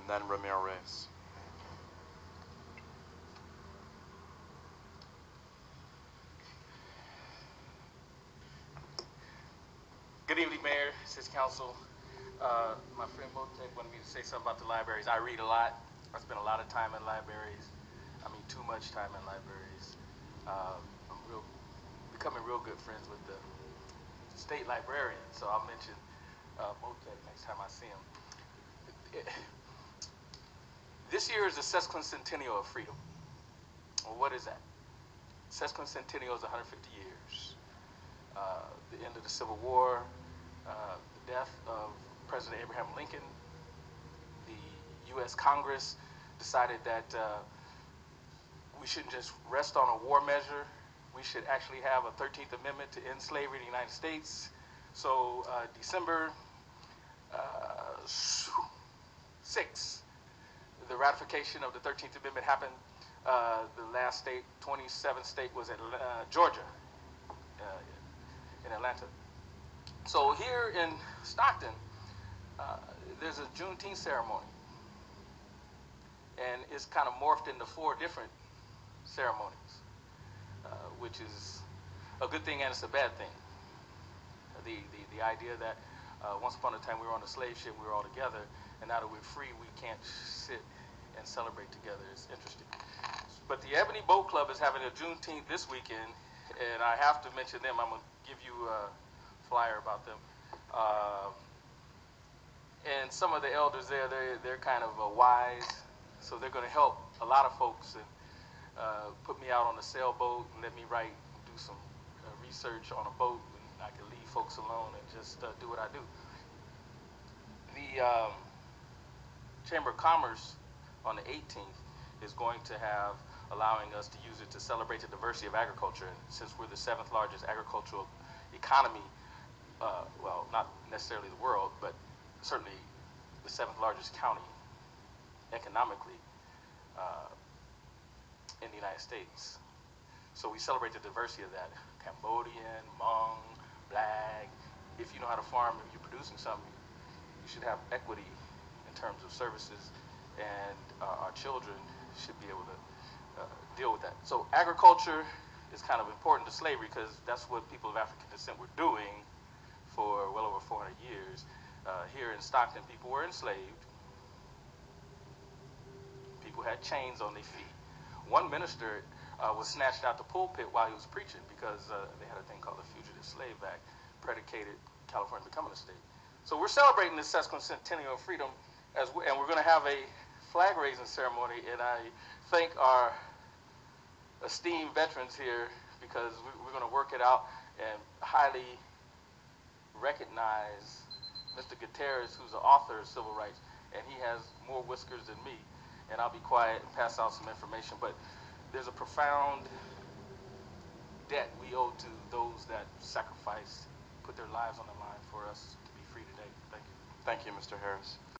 then Ramirez. Good evening, Mayor, City Council. My friend Motek wanted me to say something about the libraries. I read a lot. I spend a lot of time in libraries. I mean, too much time in libraries. I'm becoming real good friends with the state librarian, so I'll mention Motek next time I see him. This year is the Sesquicentennial of freedom. Well, what is that? Sesquicentennial is 150 years. The end of the Civil War, the death of President Abraham Lincoln. The U.S. Congress decided that we shouldn't just rest on a war measure. We should actually have a 13th Amendment to end slavery in the United States. So December 6th, the ratification of the 13th Amendment happened. The last state, 27th state, was Georgia, in Atlanta. So here in Stockton, there's a Juneteenth ceremony. And it's kind of morphed into 4 different ceremonies, which is a good thing and it's a bad thing. The idea that once upon a time we were on a slave ship, we were all together, and now that we're free, we can't sit and celebrate together. It's interesting. But the Ebony Boat Club is having a Juneteenth this weekend, and I have to mention them. I'm going to give you a flyer about them. And some of the elders there, they're kind of wise, so they're going to help a lot of folks and put me out on a sailboat and let me write and do some research on a boat, and I can leave folks alone and just do what I do. The Chamber of Commerce on the 18th is going to have allowing us to use it to celebrate the diversity of agriculture. And since we're the 7th largest agricultural economy, well, not necessarily the world, but certainly the 7th largest county economically in the United States. So we celebrate the diversity of that. Cambodian, Hmong, Black. If you know how to farm, if you're producing something, you should have equity in terms of services, and our children should be able to deal with that. So agriculture is kind of important to slavery because that's what people of African descent were doing for well over 400 years. Here in Stockton, people were enslaved. People had chains on their feet. One minister was snatched out the pulpit while he was preaching because they had a thing called the Fugitive Slave Act, predicated California becoming a state. So we're celebrating this Sesquicentennial of freedom, and we're going to have a flag raising ceremony, and I thank our esteemed veterans here because we're going to work it out and highly recognize Mr. Gutierrez, who's the author of civil rights, and he has more whiskers than me, and I'll be quiet and pass out some information, but there's a profound debt we owe to those that sacrificed, put their lives on the line for us to be free today. Thank you. Thank you, Mr. Harris.